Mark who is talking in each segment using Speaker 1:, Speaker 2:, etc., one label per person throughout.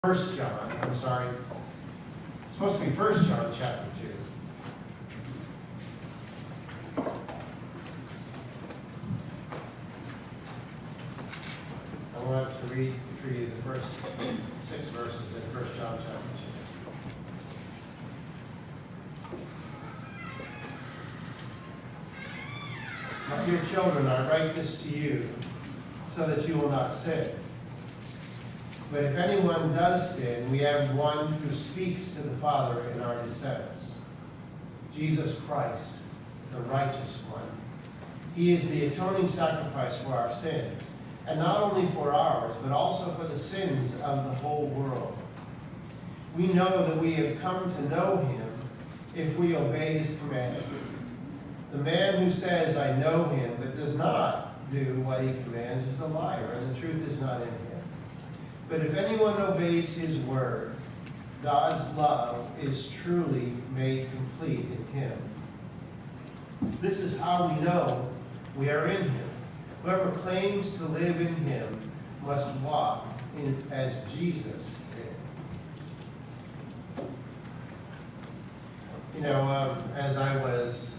Speaker 1: First John, I'm sorry. It's supposed to be First John chapter 2. I want to read for you the first 6 verses in First John chapter 2. My dear children, I write this to you so that you will not sin. But if anyone does sin, we have one who speaks to the Father in our defense, Jesus Christ, the righteous one. He is the atoning sacrifice for our sins, and not only for ours, but also for the sins of the whole world. We know that we have come to know him if we obey his commandments. The man who says, I know him, but does not do what he commands is a liar, and the truth is not in him. But if anyone obeys his word, God's love is truly made complete in him. This is how we know we are in him. Whoever claims to live in him must walk as Jesus did. You know, as I was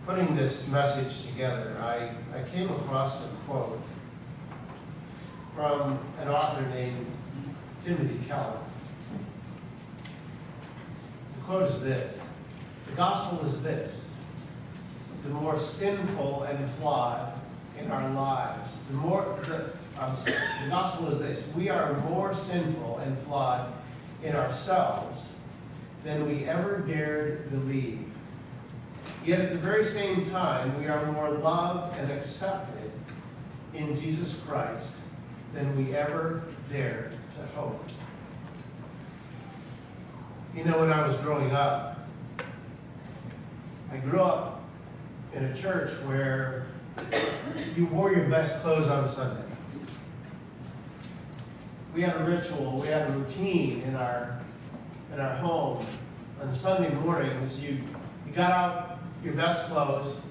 Speaker 1: putting this message together, I came across a quote from an author named Timothy Keller. The quote is this: the gospel is this, the more sinful and flawed in our lives, the gospel is this: we are more sinful and flawed in ourselves than we ever dared believe. Yet at the very same time, we are more loved and accepted in Jesus Christ than we ever dared to hope. You know, when I was growing up, I grew up in a church where you wore your best clothes on Sunday. We had a ritual, we had a routine in our home. On Sunday mornings, you got out your best clothes,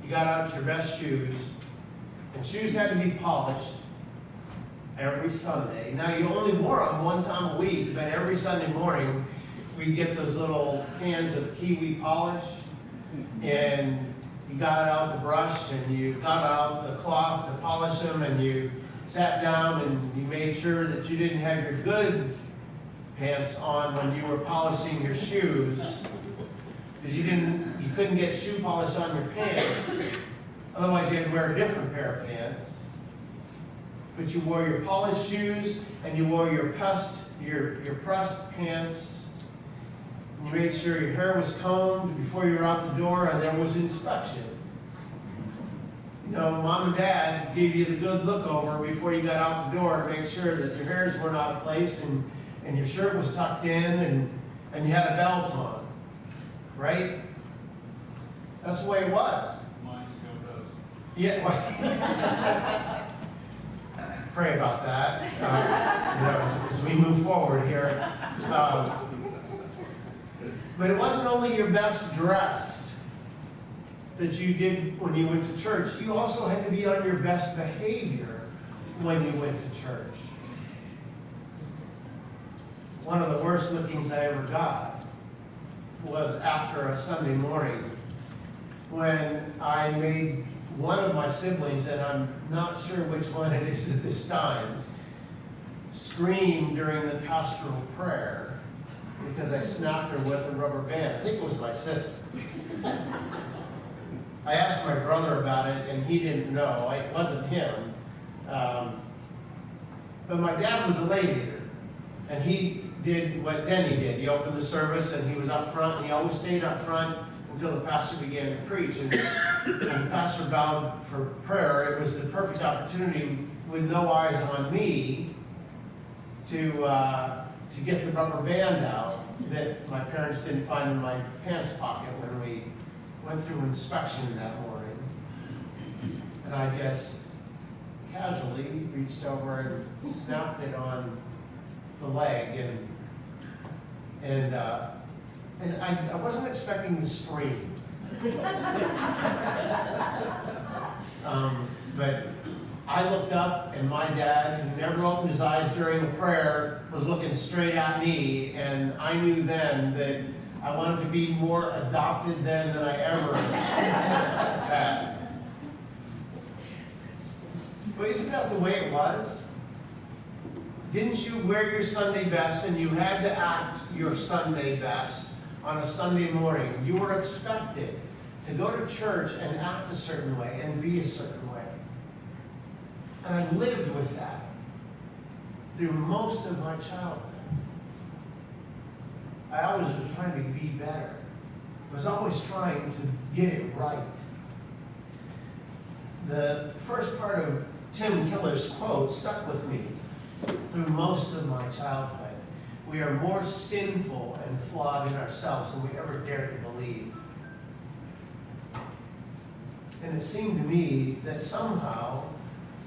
Speaker 1: you got out your best shoes, and shoes had to be polished every Sunday. Now, you only wore them one time a week, but every Sunday morning, we'd get those little cans of kiwi polish, and you got out the brush, and you got out the cloth to polish them, and you sat down, and you made sure that you didn't have your good pants on when you were polishing your shoes, because you couldn't get shoe polish on your pants. Otherwise, you had to wear a different pair of pants. But you wore your polished shoes, and you wore your pressed pants. And you made sure your hair was combed before you were out the door, and there was inspection. You know, Mom and Dad gave you the good look over before you got out the door to make sure that your hairs weren't out of place, and your shirt was tucked in, and you had a belt on. Right? That's the way it was.
Speaker 2: Mine still does.
Speaker 1: Yeah. Well, pray about that, as we move forward here. But it wasn't only your best dressed that you did when you went to church. You also had to be on your best behavior when you went to church. One of the worst lookings I ever got was after a Sunday morning when I made one of my siblings, and I'm not sure which one it is at this time, scream during the pastoral prayer because I snapped her with a rubber band. I think it was my sister. I asked my brother about it, and he didn't know. It wasn't him. But my dad was a lay leader, and he did what Denny did. He opened the service, and he was up front, and he always stayed up front until the pastor began to preach. And when the pastor bowed for prayer, it was the perfect opportunity with no eyes on me to get the rubber band out that my parents didn't find in my pants pocket when we went through inspection that morning. And I just casually reached over and snapped it on the leg, and I wasn't expecting the scream. But I looked up and my dad, who never opened his eyes during a prayer, was looking straight at me, and I knew then that I wanted to be more adopted then than I ever had. But isn't that the way it was? Didn't you wear your Sunday best and you had to act your Sunday best on a Sunday morning? You were expected to go to church and act a certain way and be a certain way. And I lived with that through most of my childhood. I always was trying to be better. I was always trying to get it right. The first part of Tim Keller's quote stuck with me through most of my childhood. We are more sinful and flawed in ourselves than we ever dared to believe. And it seemed to me that somehow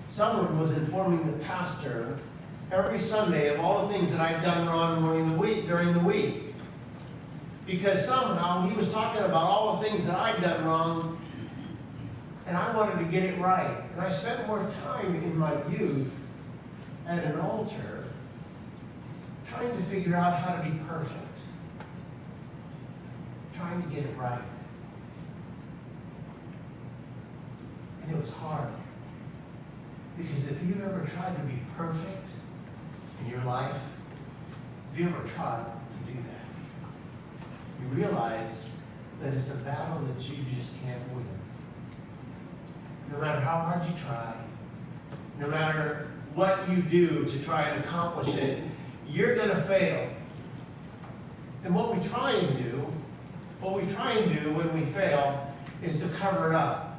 Speaker 1: someone was informing the pastor every Sunday of all the things that I'd done wrong during the week. Because somehow he was talking about all the things that I'd done wrong, and I wanted to get it right. And I spent more time in my youth at an altar trying to figure out how to be perfect, trying to get it right. And it was hard. Because if you've ever tried to be perfect in your life, if you ever tried to do that, you realize that it's a battle that you just can't win. No matter how hard you try, no matter what you do to try and accomplish it, you're going to fail. And what we try and do when we fail is to cover it up.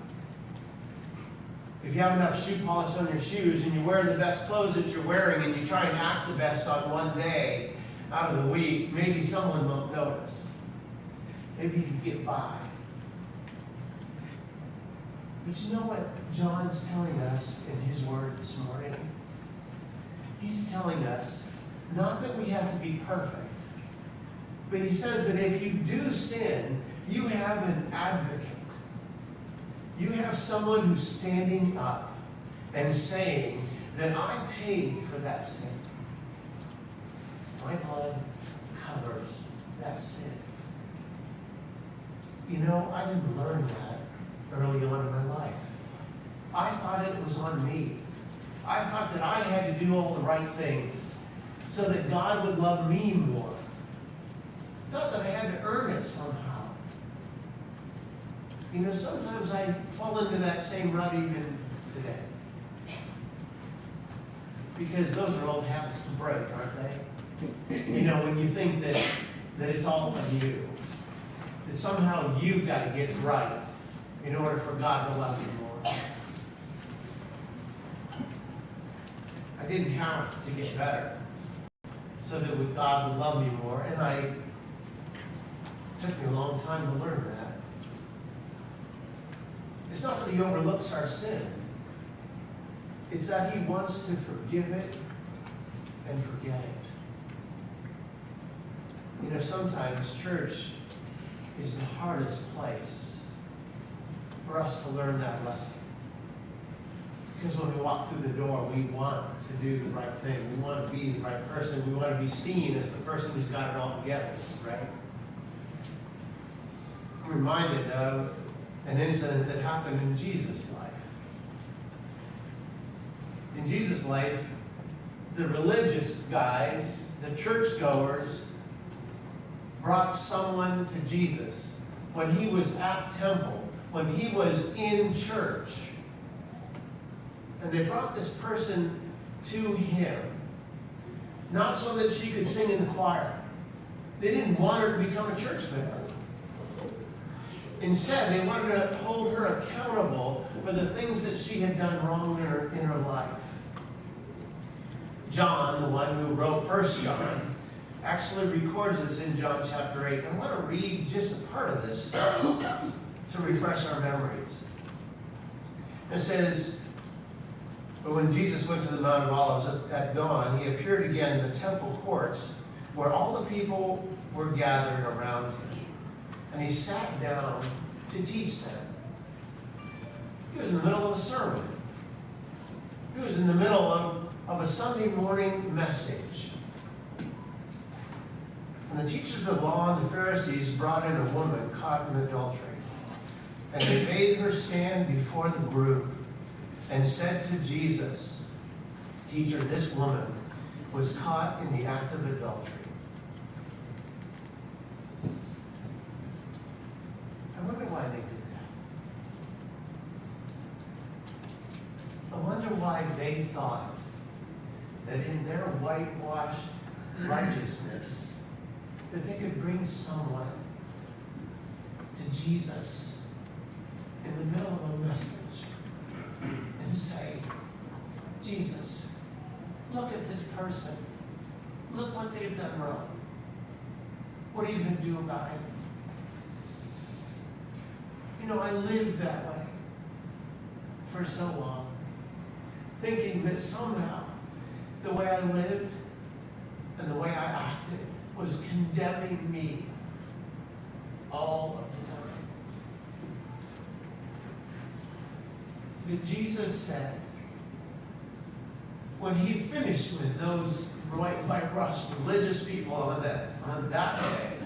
Speaker 1: If you have enough shoe polish on your shoes and you wear the best clothes that you're wearing and you try and act the best on one day out of the week, maybe someone won't notice. Maybe you can get by. But you know what John's telling us in his word this morning? He's telling us not that we have to be perfect, but he says that if you do sin, you have an advocate. You have someone who's standing up and saying that I paid for that sin. My blood covers that sin. You know, I didn't learn that early on in my life. I thought it was on me. I thought that I had to do all the right things so that God would love me more. I thought that I had to earn it somehow. You know, sometimes I fall into that same rut even today. Because those are old habits to break, aren't they? You know, when you think that it's all on you. That somehow you've got to get it right in order for God to love you more. I didn't have to get better so that God would love me more. And it took me a long time to learn that. It's not that he overlooks our sin. It's that he wants to forgive it and forget it. You know, sometimes church is the hardest place for us to learn that lesson. Because when we walk through the door, we want to do the right thing. We want to be the right person. We want to be seen as the person who's got it all together, right? I'm reminded of an incident that happened in Jesus' life. In Jesus' life, the religious guys, the churchgoers, brought someone to Jesus when he was at temple, when he was in church. And they brought this person to him, not so that she could sing in the choir. They didn't want her to become a church member. Instead, they wanted to hold her accountable for the things that she had done wrong in her life. John, the one who wrote 1 John, actually records this in John chapter 8. I want to read just a part of this to refresh our memories. It says, "But when Jesus went to the Mount of Olives at dawn, he appeared again in the temple courts where all the people were gathered around him. And he sat down to teach them." He was in the middle of a sermon. He was in the middle of a Sunday morning message. And the teachers of the law and the Pharisees brought in a woman caught in adultery. And they made her stand before the group and said to Jesus, "Teacher, this woman was caught in the act of adultery." I wonder why they did that. I wonder why they thought that in their whitewashed righteousness that they could bring someone to Jesus in the middle of a message and say, "Jesus, look at this person. Look what they've done wrong. What are you going to do about it?" You know, I lived that way for so long, thinking that somehow the way I lived and the way I acted was condemning me all of the time. But Jesus said, when he finished with those whitewashed religious people on that day,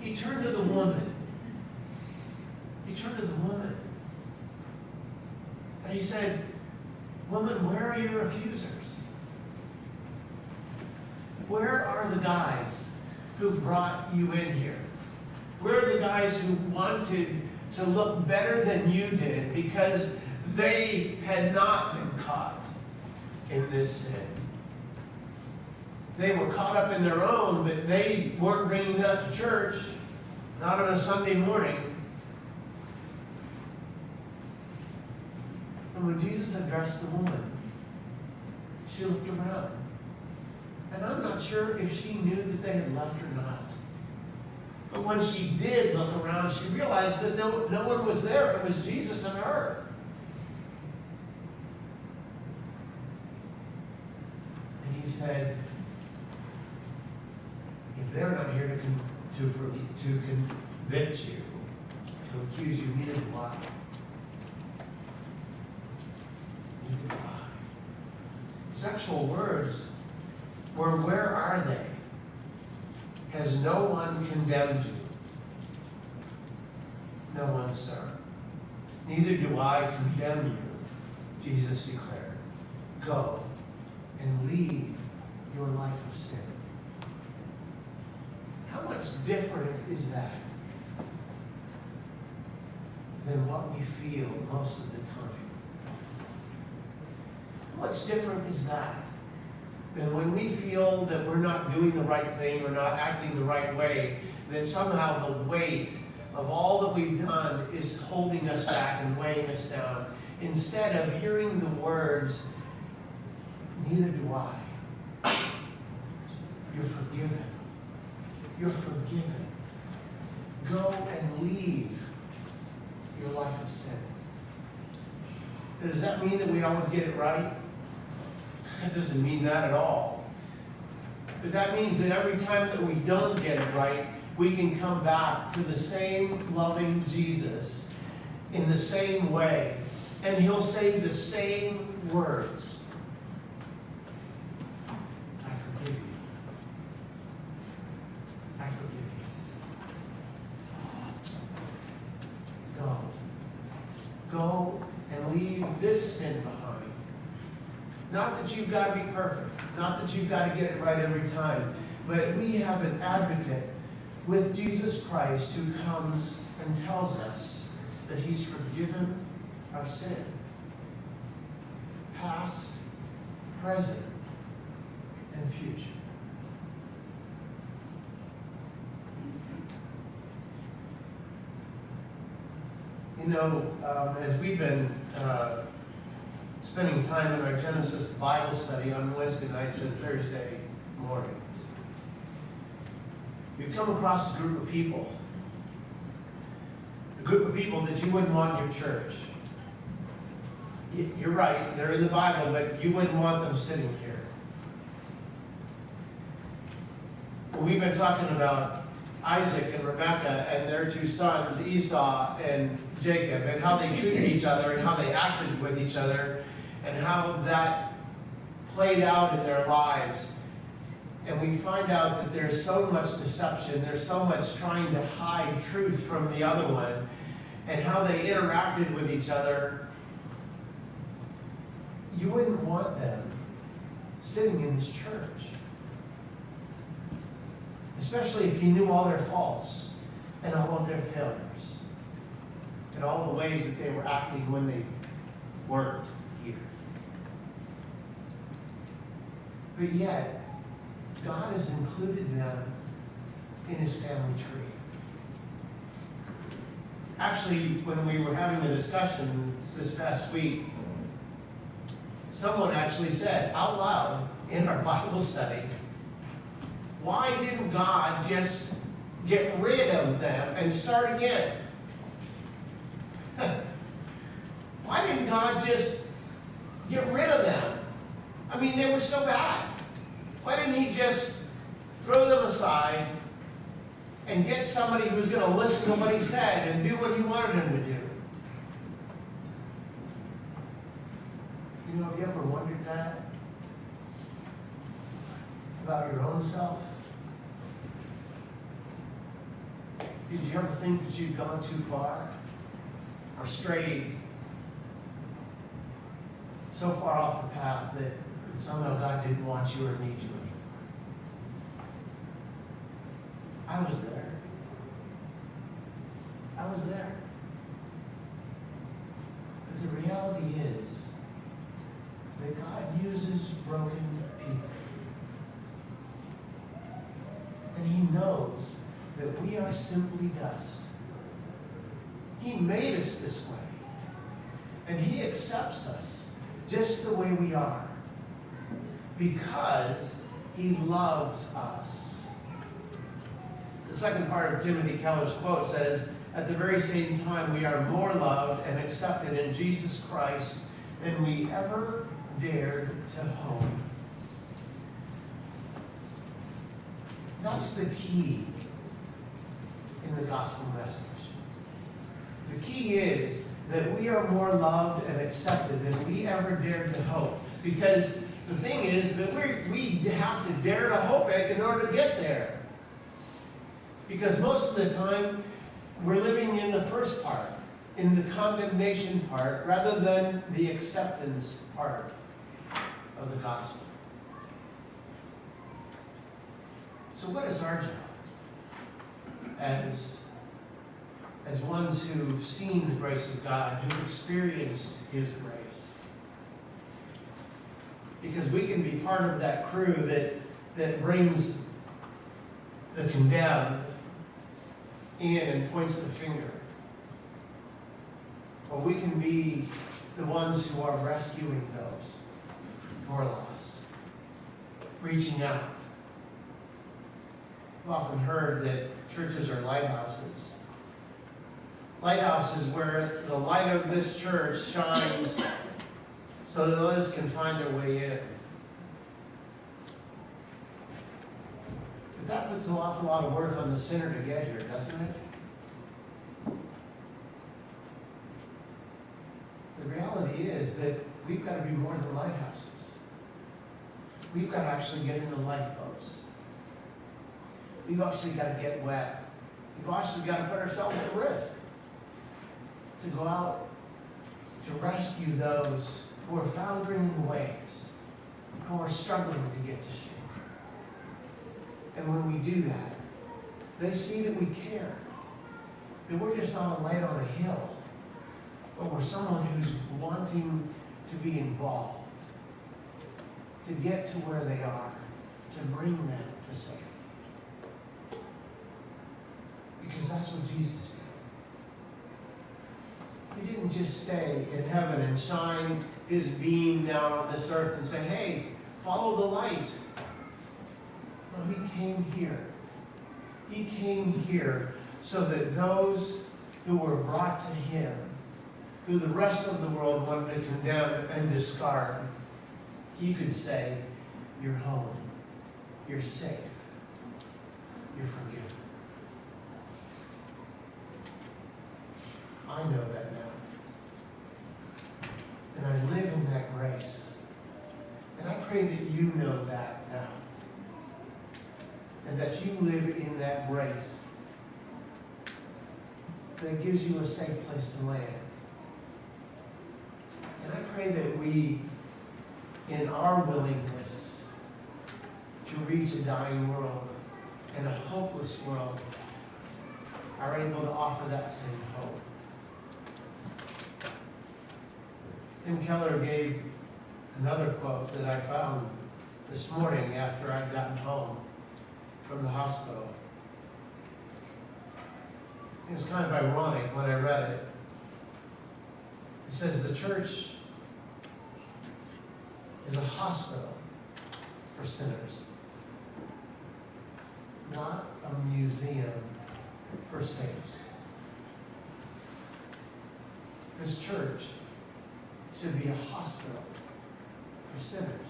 Speaker 1: he turned to the woman. He turned to the woman. And he said, "Woman, where are your accusers? Where are the guys who brought you in here? Where are the guys who wanted to look better than you did because they had not been caught in this sin? They were caught up in their own, but they weren't bringing that to church, not on a Sunday morning." And when Jesus addressed the woman, she looked around. And I'm not sure if she knew that they had left or not. But when she did look around, she realized that no one was there. It was Jesus and her. And he said, "If they're not here to convict you, to accuse you, neither do I." Sexual words were, "Where are they? Has no one condemned you?" "No one, sir. Neither do I condemn you," Jesus declared. "Go and leave your life of sin." How much different is that than what we feel most of the time? How much different is that than when we feel that we're not doing the right thing or not acting the right way, that somehow the weight of all that we've done is holding us back and weighing us down, instead of hearing the words, "Neither do I. You're forgiven. You're forgiven. Go and leave your life of sin." Does that mean that we always get it right? That doesn't mean that at all. But that means that every time that we don't get it right, we can come back to the same loving Jesus in the same way, and he'll say the same words. "I forgive you. I forgive you. Go. Go and leave this sin behind." Not that you've got to be perfect, not that you've got to get it right every time, but we have an advocate with Jesus Christ who comes and tells us that he's forgiven our sin. Past, present, and future. You know, as we've been spending time in our Genesis Bible study on Wednesday nights and Thursday mornings, we've come across a group of people that you wouldn't want in your church. You're right, they're in the Bible, but you wouldn't want them sitting here. We've been talking about Isaac and Rebekah and their two sons, Esau and Jacob, and how they treated each other and how they acted with each other. and how that played out in their lives. And we find out that there's so much deception, there's so much trying to hide truth from the other one, and how they interacted with each other. You wouldn't want them sitting in this church. Especially if you knew all their faults and all of their failures and all the ways that they were acting when they weren't here. But yet, God has included them in his family tree. Actually, when we were having a discussion this past week, someone actually said out loud in our Bible study, why didn't God just get rid of them and start again? Why didn't God just get rid of them? I mean, they were so bad. Why didn't he just throw them aside and get somebody who's going to listen to what he said and do what he wanted him to do? You know, have you ever wondered that about your own self? Did you ever think that you'd gone too far or strayed so far off the path that somehow God didn't want you or need you anymore? I was there. I was there. But the reality is that God uses broken people. And he knows that we are simply dust. He made us this way. And he accepts us just the way we are because he loves us. The second part of Timothy Keller's quote says, at the very same time we are more loved and accepted in Jesus Christ than we ever dared to hope. That's the key in the gospel message. The key is that we are more loved and accepted than we ever dared to hope. Because the thing is that we have to dare to hope it in order to get there. Because most of the time, we're living in the first part, in the condemnation part, rather than the acceptance part of the gospel. So what is our job? As ones who've seen the grace of God, who've experienced his grace. Because we can be part of that crew that brings the condemned in and points the finger. Or we can be the ones who are rescuing those who are lost, reaching out. I've often heard that churches are lighthouses. Lighthouses where the light of this church shines so that others can find their way in. But that puts an awful lot of work on the sinner to get here, doesn't it? The reality is that we've got to be more than lighthouses. We've got to actually get into lifeboats. We've actually got to get wet. We've actually got to put ourselves at risk to go out to rescue those who are foundering in the waves, who are struggling to get to shore. And when we do that, they see that we care. That we're just not a light on a hill, but we're someone who's wanting to be involved, to get to where they are, to bring them to safety. Because that's what Jesus did. He didn't just stay in heaven and shine his beam down on this earth and say, hey, follow the light. No, he came here. He came here so that those who were brought to him, who the rest of the world wanted to condemn and discard, he could say, you're home. You're safe. You're forgiven. I know that now. And I live in that grace. and that you live in that grace that gives you a safe place to land. And I pray that we, in our willingness to reach a dying world and a hopeless world, are able to offer that same hope. Tim Keller gave another quote that I found this morning after I'd gotten home from the hospital. It was kind of ironic when I read it. It says, the church is a hospital for sinners, not a museum for saints. This church should be a hospital for sinners,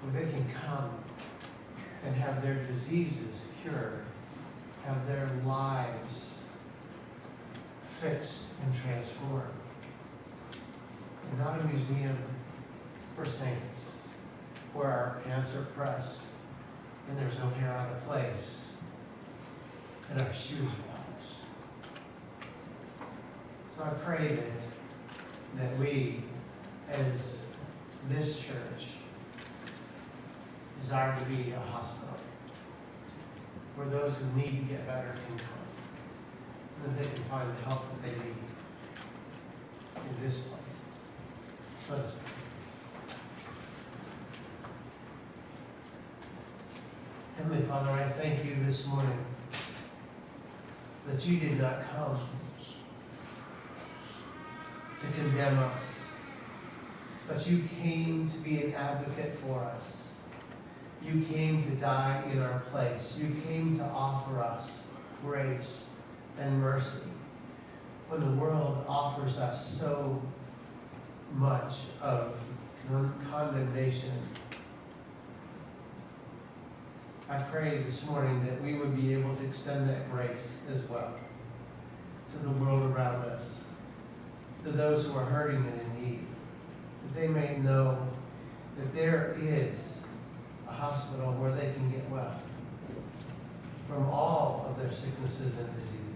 Speaker 1: where they can come and have their diseases cured, have their lives fixed and transformed. And not a museum for saints, where our pants are pressed and there's no hair out of place and our shoes are polished. So I pray that we, as this church, desire to be a hospital where those who need to get better can come, and that they can find the help that they need in this place. Let us pray. Heavenly Father, I thank you this morning that you did not come to condemn us, but you came to be an advocate for us. You came to die in our place. You came to offer us grace and mercy when the world offers us so much of condemnation. I pray this morning that we would be able to extend that grace as well to the world around us, to those who are hurting and in need, that they may know that there is a hospital where they can get well from all of their sicknesses and diseases.